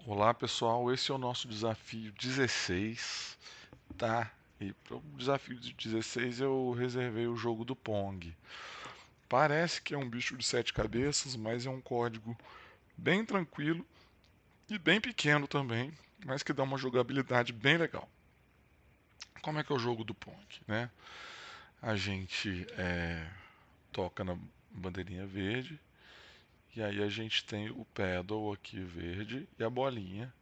Olá pessoal, esse é o nosso desafio 16, tá? E para o desafio de 16 eu reservei o jogo do Pong. Parece que é um bicho de 7 cabeças, mas é um código bem tranquilo e bem pequeno também, mas que dá uma jogabilidade bem legal. Como é que é o jogo do Pong, né? A gente toca na bandeirinha verde e aí a gente tem o paddle aqui verde e a bolinha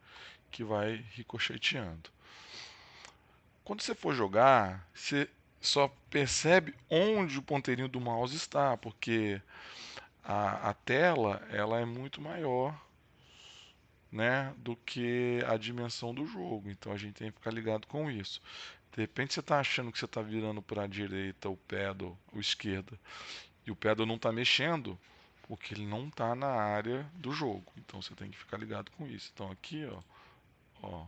que vai ricocheteando. Quando você for jogar, você só percebe onde o ponteirinho do mouse está, porque a tela ela é muito maior, né, do que a dimensão do jogo. Então a gente tem que ficar ligado com isso. De repente você está achando que você está virando para a direita o pedal, ou esquerda, e o pedal não está mexendo, porque ele não está na área do jogo. Então você tem que ficar ligado com isso. Então aqui, ó, ó,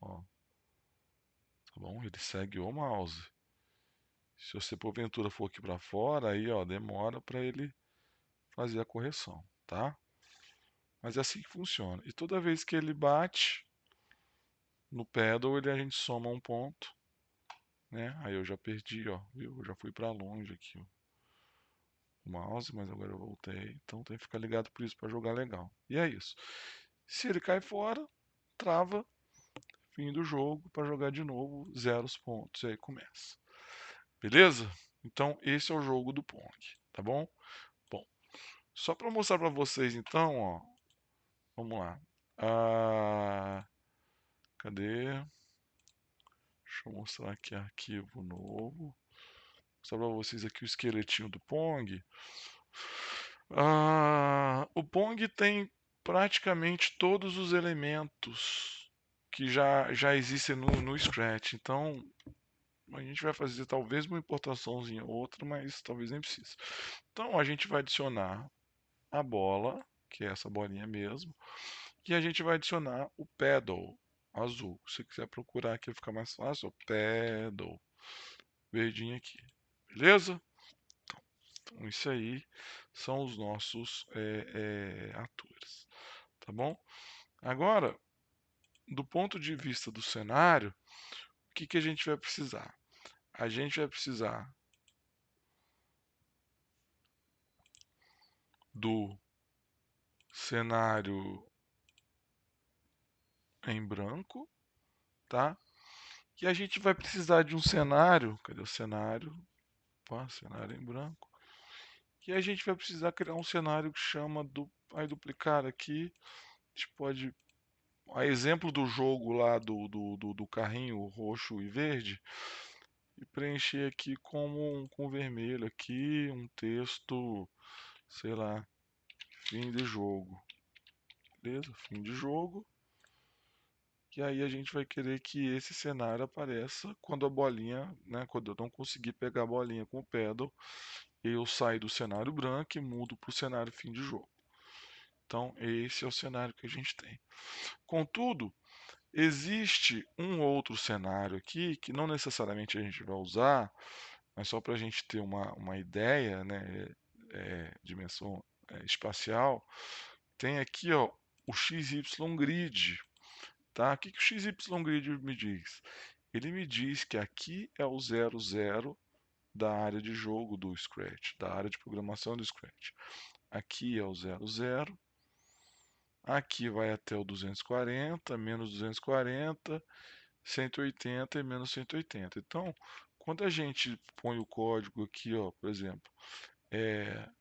ó, tá bom? Ele segue o mouse. Se você porventura for aqui para fora, aí ó, demora para ele fazer a correção, tá? Mas é assim que funciona. E toda vez que ele bate no pedal, a gente soma um ponto, né? Aí eu já perdi, ó, viu? Eu já fui para longe aqui, ó, o mouse, mas agora eu voltei. Então tem que ficar ligado por isso para jogar legal. E é isso. Se ele cai fora, trava, fim do jogo para jogar de novo, zero os pontos e aí começa. Beleza? Então esse é o jogo do Pong, tá bom? Bom, só para mostrar para vocês então, ó, vamos lá. Cadê? Deixa eu mostrar aqui arquivo novo. Vou mostrar para vocês aqui o esqueletinho do Pong. O Pong tem praticamente todos os elementos que já existem no Scratch. Então a gente vai fazer talvez uma importaçãozinha ou outra, mas talvez nem precise. Então a gente vai adicionar a bola, que é essa bolinha mesmo. E a gente vai adicionar o pedal azul. Se você quiser procurar aqui, fica mais fácil. Pedal verdinho aqui. Beleza? Então, isso aí são os nossos atores. Tá bom? Agora, do ponto de vista do cenário, o que a gente vai precisar? A gente vai precisar do cenário em branco, tá? E a gente vai precisar de um cenário. Cadê o cenário? Opa, cenário em branco. E a gente vai precisar criar um cenário que chama vai duplicar aqui. A gente pode, a exemplo do jogo lá do carrinho roxo e verde, e preencher aqui com vermelho aqui um texto, sei lá, fim de jogo. Beleza? Fim de jogo. E aí a gente vai querer que esse cenário apareça quando a bolinha, né, quando eu não conseguir pegar a bolinha com o pedal, eu saio do cenário branco e mudo para o cenário fim de jogo. Então, esse é o cenário que a gente tem. Contudo, existe um outro cenário aqui que não necessariamente a gente vai usar, mas só para a gente ter uma ideia, né, dimensão espacial. Tem aqui ó, o XY Grid. Tá? O que o XY Grid me diz? Ele me diz que aqui é o 00 da área de jogo do Scratch, da área de programação do Scratch. Aqui é o 00. Aqui vai até o 240, menos 240, 180 e menos 180. Então, quando a gente põe o código aqui, ó, por exemplo,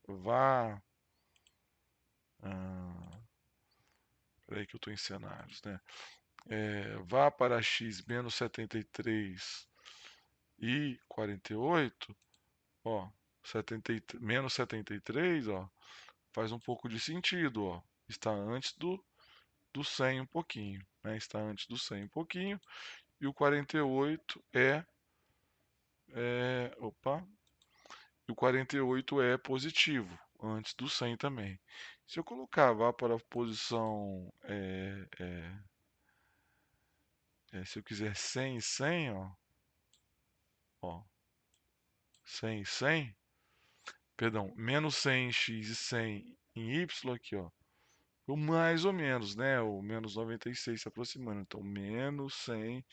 vá. Ah, peraí que eu estou em cenários, né? Vá para x menos 73 e 48, ó, menos 73, ó, faz um pouco de sentido, ó. Está antes do 100 um pouquinho, né? Está antes do 100 um pouquinho. E o 48 opa, e o 48 é positivo, antes do 100 também. Se eu colocar vá para a posição, se eu quiser 100 e 100, ó, 100 e 100, perdão, menos 100 em x e 100 em y aqui, ó, mais ou menos, né? O menos 96 se aproximando. Então, menos 100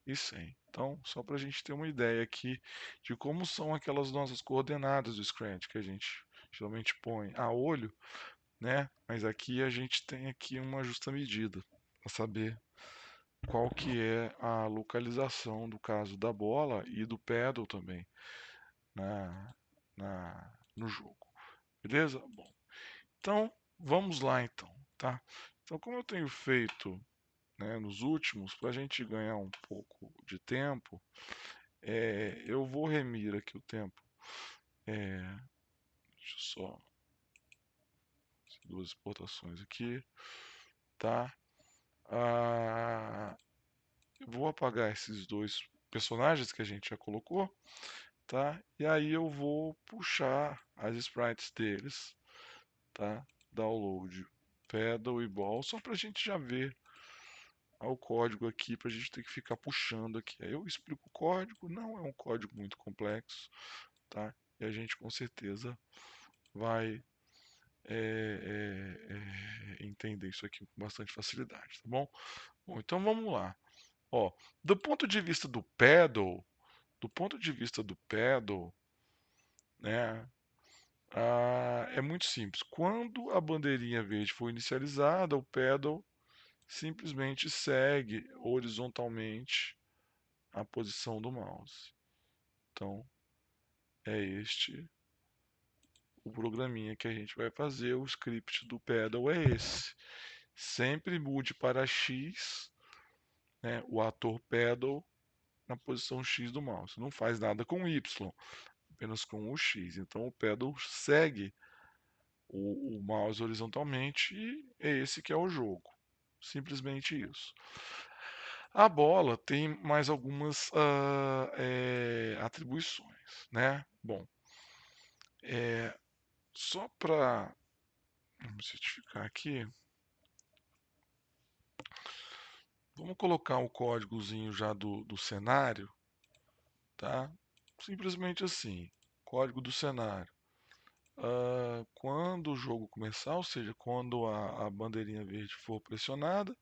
e 100. Então, só para a gente ter uma ideia aqui de como são aquelas nossas coordenadas do Scratch que a gente geralmente põe a olho, né? Mas aqui a gente tem aqui uma justa medida para saber qual que é a localização do caso da bola e do pedal também no jogo. Beleza? Bom, então vamos lá então, tá? Então como eu tenho feito, né, nos últimos, para a gente ganhar um pouco de tempo, eu vou remir aqui o tempo. Deixa eu só duas exportações aqui, tá? Eu vou apagar esses dois personagens que a gente já colocou, tá? E aí eu vou puxar as sprites deles, tá? Download pedal e ball, só para a gente já ver o código aqui, para a gente ter que ficar puxando aqui. Aí eu explico o código, não é um código muito complexo, tá? E a gente com certeza vai entender isso aqui com bastante facilidade, tá bom? Bom, então vamos lá. Ó, do ponto de vista do pedal, né, é muito simples. Quando a bandeirinha verde for inicializada, o pedal simplesmente segue horizontalmente a posição do mouse. Então, é este o programinha que a gente vai fazer. O script do pedal é esse. Sempre mude para X, né, o ator pedal na posição X do mouse. Não faz nada com Y, apenas com o X. Então o pedal segue o mouse horizontalmente e é esse que é o jogo. Simplesmente isso. A bola tem mais algumas atribuições, né? Bom, só para certificar aqui, vamos colocar o códigozinho já do cenário, tá? Simplesmente assim, código do cenário. Quando o jogo começar, ou seja, quando a bandeirinha verde for pressionada,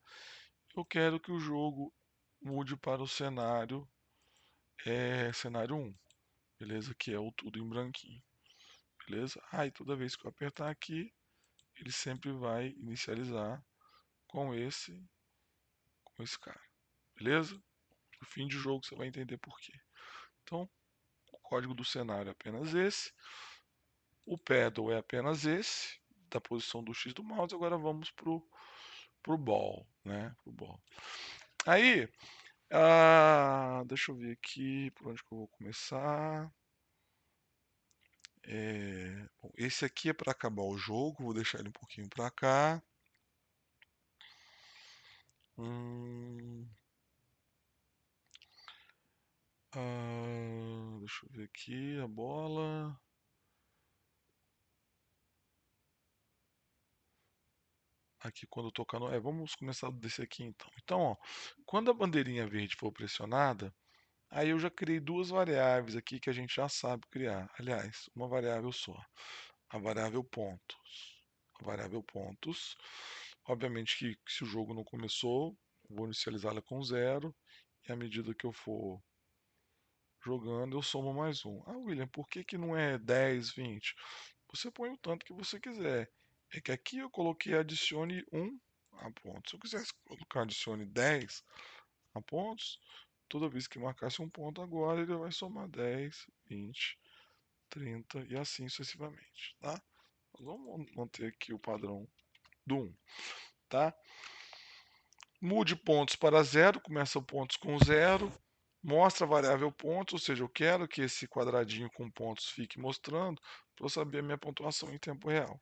eu quero que o jogo mude para o cenário 1, beleza? Que é o tudo em branquinho, beleza? Aí toda vez que eu apertar aqui, ele sempre vai inicializar com esse cara, beleza? No fim de jogo você vai entender por quê. Então, o código do cenário é apenas esse, o pedal é apenas esse, da posição do X do mouse. Agora vamos pro ball, né? Pro ball. Aí, deixa eu ver aqui por onde que eu vou começar. Bom, esse aqui é para acabar o jogo, vou deixar ele um pouquinho para cá. Hum, deixa eu ver aqui a bola. Aqui quando tocar no. Vamos começar desse aqui então. Então, ó, quando a bandeirinha verde for pressionada, aí eu já criei duas variáveis aqui que a gente já sabe criar. Aliás, uma variável só. A variável pontos. A variável pontos. Obviamente que se o jogo não começou, vou inicializá-la com 0. E à medida que eu for jogando, eu somo mais um. William, por que, que não é 10, 20? Você põe o tanto que você quiser. É que aqui eu coloquei adicione 1 a pontos. Se eu quisesse colocar adicione 10 a pontos, toda vez que marcasse um ponto agora, ele vai somar 10, 20, 30 e assim sucessivamente, tá? Nós vamos manter aqui o padrão do 1, tá? Mude pontos para 0, começa pontos com 0, mostra a variável pontos, ou seja, eu quero que esse quadradinho com pontos fique mostrando para eu saber a minha pontuação em tempo real.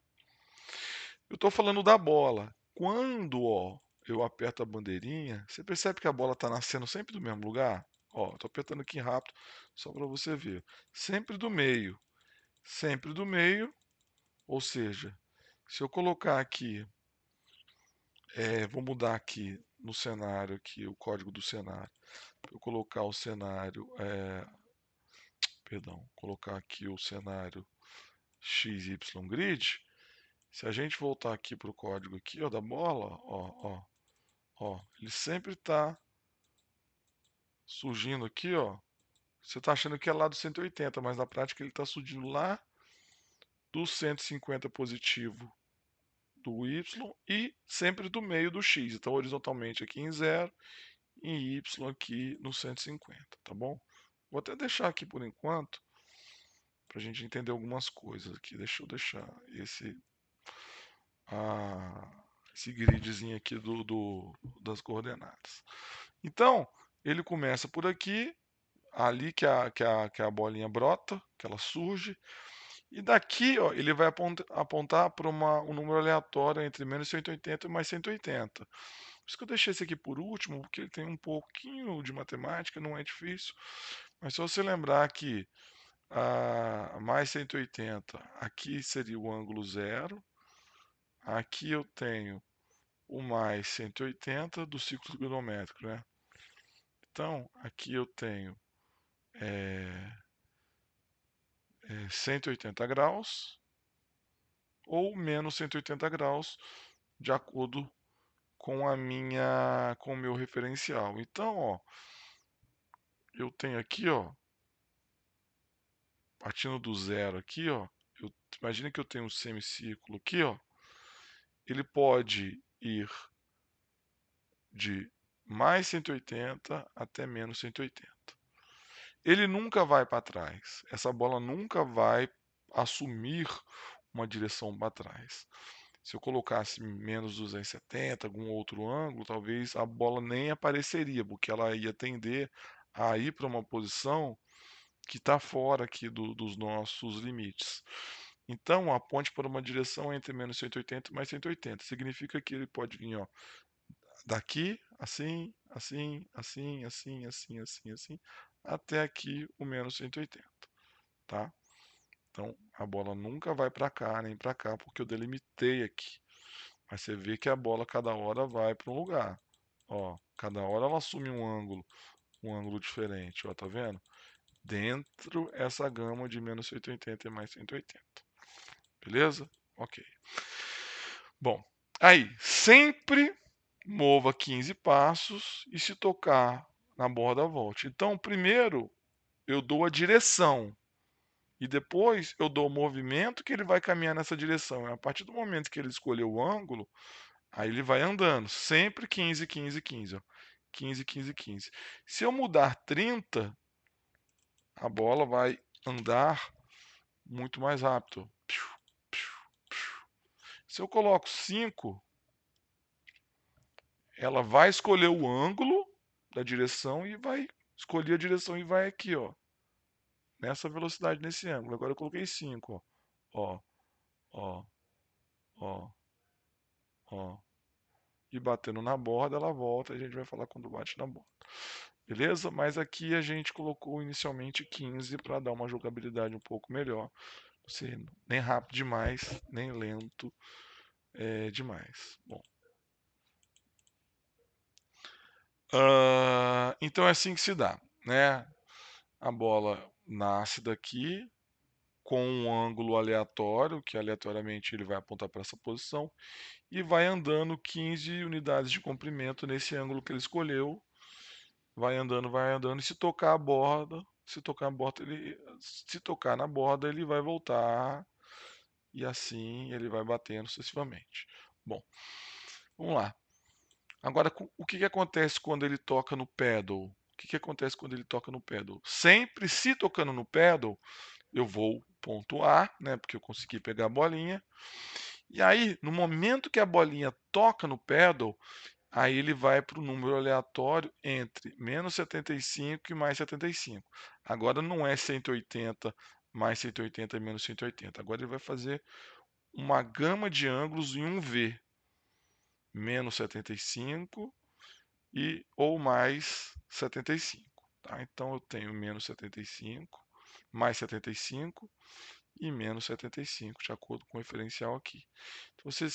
Eu estou falando da bola. Quando eu aperto a bandeirinha, você percebe que a bola está nascendo sempre do mesmo lugar? Estou apertando aqui rápido só para você ver. Sempre do meio. Sempre do meio, ou seja, se eu colocar aqui, vou mudar aqui no cenário, aqui, o código do cenário. Eu colocar o cenário, colocar aqui o cenário XY grid, Se a gente voltar aqui para o código aqui, ó, da bola, ó, ele sempre está surgindo aqui, ó. Você está achando que é lá do 180, mas na prática ele está surgindo lá do 150 positivo do y e sempre do meio do x. Então, horizontalmente aqui em 0 e em y aqui no 150, tá bom? Vou até deixar aqui por enquanto para a gente entender algumas coisas aqui. Deixa eu deixar esse gridzinho aqui das coordenadas. Então, ele começa por aqui, ali que a bolinha brota, que ela surge, e daqui, ó, ele vai apontar para um número aleatório entre menos 180 e mais 180. Por isso que eu deixei esse aqui por último, porque ele tem um pouquinho de matemática, não é difícil. Mas se você lembrar que mais 180, aqui seria o ângulo zero. Aqui eu tenho o mais 180 do ciclo trigonométrico, né? Então, aqui eu tenho 180 graus ou menos 180 graus, de acordo com com o meu referencial. Então, ó, eu tenho aqui, ó, partindo do zero aqui, ó, imagina que eu tenho um semicírculo aqui, ó, ele pode ir de mais 180 até menos 180. Ele nunca vai para trás. Essa bola nunca vai assumir uma direção para trás. Se eu colocasse menos 270, algum outro ângulo, talvez a bola nem apareceria, porque ela ia tender a ir para uma posição que está fora aqui dos nossos limites. Então, aponte para uma direção entre menos 180 e mais 180. Significa que ele pode vir, ó, daqui, assim, assim, assim, assim, assim, assim, assim, até aqui o menos 180, tá? Então, a bola nunca vai para cá, nem para cá, porque eu delimitei aqui. Mas você vê que a bola cada hora vai para um lugar. Ó, cada hora ela assume um ângulo diferente, ó, tá vendo? Dentro essa gama de menos 180 e mais 180. Beleza? Ok. Bom, aí, sempre mova 15 passos e se tocar na borda volte. Então, primeiro eu dou a direção e depois eu dou o movimento que ele vai caminhar nessa direção. A partir do momento que ele escolheu o ângulo, aí ele vai andando, sempre 15, 15, 15, ó. 15, 15, 15. Se eu mudar 30, a bola vai andar muito mais rápido. Se eu coloco 5, ela vai escolher o ângulo da direção e vai escolher a direção e vai aqui, ó, nessa velocidade, nesse ângulo. Agora eu coloquei 5, ó, ó, ó, ó, e batendo na borda, ela volta, a gente vai falar quando bate na borda. Beleza? Mas aqui a gente colocou inicialmente 15 para dar uma jogabilidade um pouco melhor. Você nem rápido demais, nem lento demais. Bom. Então é assim que se dá, né? A bola nasce daqui com um ângulo aleatório, que aleatoriamente ele vai apontar para essa posição, e vai andando 15 unidades de comprimento nesse ângulo que ele escolheu. Vai andando, e se tocar a borda, se tocar na borda, ele vai voltar e assim ele vai batendo sucessivamente. Bom, vamos lá. Agora, o que acontece quando ele toca no pedal? O que acontece quando ele toca no pedal? Sempre se tocando no pedal, eu vou pontuar, né? Porque eu consegui pegar a bolinha. E aí, no momento que a bolinha toca no pedal, aí ele vai para o número aleatório entre menos 75 e mais 75. Agora não é 180 mais 180 e menos 180. Agora ele vai fazer uma gama de ângulos em um V. Menos 75 ou mais 75. Tá? Então eu tenho menos 75, mais 75 e menos 75, de acordo com o referencial aqui. Então você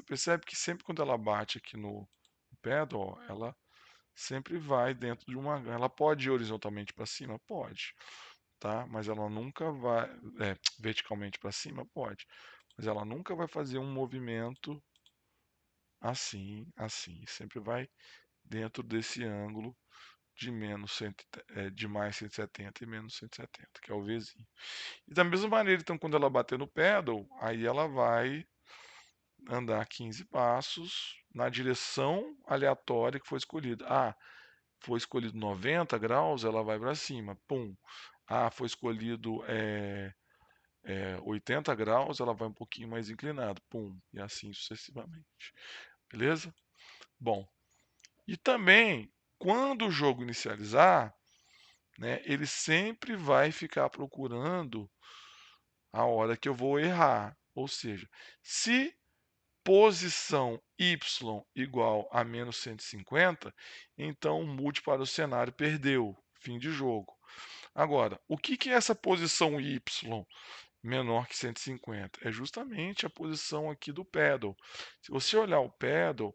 percebe que sempre quando ela bate aqui no pedal, ela sempre vai dentro de uma. Ela pode ir horizontalmente para cima? Pode. Tá? Mas ela nunca vai. Verticalmente para cima? Pode. mas ela nunca vai fazer um movimento assim, assim. Sempre vai dentro desse ângulo de de mais 170 e menos 170, que é o Vzinho. E da mesma maneira, então, quando ela bater no pedal, aí ela vai andar 15 passos na direção aleatória que foi escolhida. Ah, foi escolhido 90 graus, ela vai para cima, pum. Ah, foi escolhido 80 graus, ela vai um pouquinho mais inclinada, pum. E assim sucessivamente. Beleza? Bom, e também, quando o jogo inicializar, né, ele sempre vai ficar procurando a hora que eu vou errar. Ou seja, se posição y igual a menos 150, então mude para o cenário perdeu, fim de jogo. Agora, o que é essa posição y menor que 150? É justamente a posição aqui do pedal. Se você olhar o pedal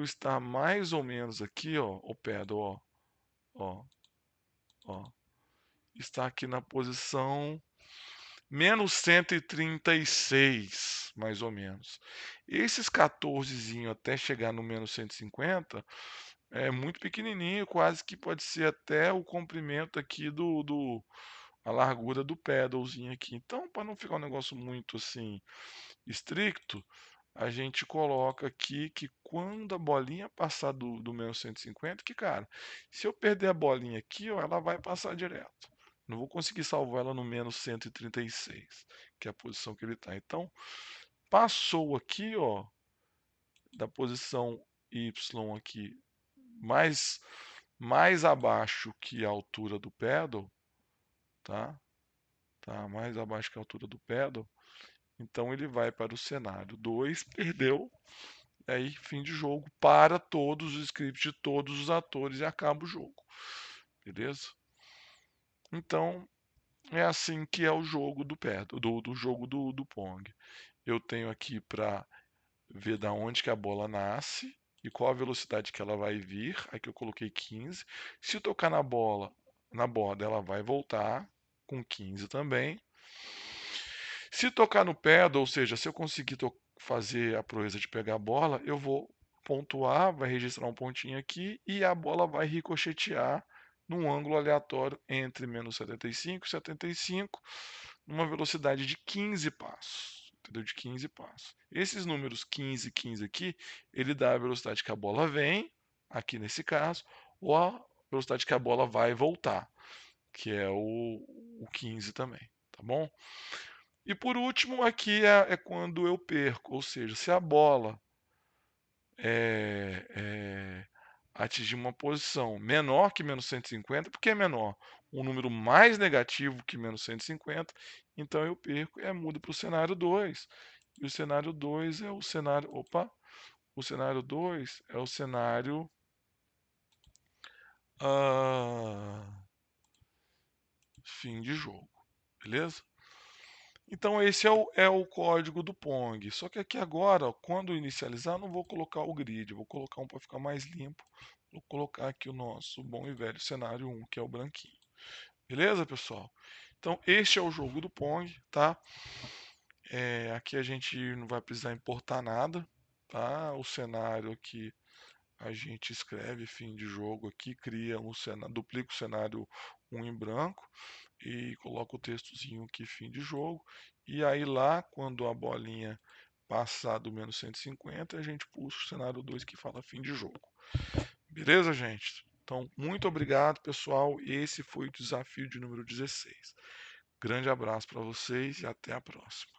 está mais ou menos aqui, ó, o pedal, ó, ó, está aqui na posição menos 136, mais ou menos. Esses 14 até chegar no menos 150 é muito pequenininho, quase que pode ser até o comprimento aqui a largura do pedalzinho aqui. Então, para não ficar um negócio muito assim estricto, a gente coloca aqui que quando a bolinha passar do menos 150, que cara, se eu perder a bolinha aqui, ó, ela vai passar direto. Não vou conseguir salvar ela no menos 136, que é a posição que ele está. Então, passou aqui, ó, da posição Y aqui, mais abaixo que a altura do pedal, tá? Tá mais abaixo que a altura do pedal. Então ele vai para o cenário 2, perdeu, aí fim de jogo, para todos os scripts de todos os atores e acaba o jogo. Beleza? Então, é assim que é o jogo do jogo do Pong. Eu tenho aqui para ver da onde que a bola nasce e qual a velocidade que ela vai vir. Aqui eu coloquei 15. Se tocar na borda, ela vai voltar com 15 também. Se tocar no pedal, ou seja, se eu conseguir fazer a proeza de pegar a bola, eu vou pontuar, vai registrar um pontinho aqui e a bola vai ricochetear num ângulo aleatório entre menos 75 e 75, numa velocidade de 15 passos. Entendeu? De 15 passos. Esses números 15 e 15 aqui, ele dá a velocidade que a bola vem, aqui nesse caso, ou a velocidade que a bola vai voltar, que é o 15 também. Tá bom? E por último, aqui é quando eu perco, ou seja, se a bola atingir uma posição menor que menos 150, porque é menor, um número mais negativo que menos 150, então eu perco e mudo para o cenário 2. E o cenário 2 é o cenário. Opa! O cenário 2 é o cenário. Fim de jogo. Beleza? Então esse é o código do Pong. Só que aqui agora, quando inicializar, não vou colocar o grid, vou colocar um para ficar mais limpo. Vou colocar aqui o nosso bom e velho cenário 1, que é o branquinho. Beleza, pessoal? Então este é o jogo do Pong, tá? Aqui a gente não vai precisar importar nada, tá? O cenário aqui a gente escreve fim de jogo aqui, cria um cenário, duplica o cenário 1 em branco e coloca o textozinho aqui fim de jogo. E aí lá, quando a bolinha passar do menos 150, a gente puxa o cenário 2 que fala fim de jogo. Beleza, gente? Então, muito obrigado, pessoal. Esse foi o desafio de número 16. Grande abraço para vocês e até a próxima.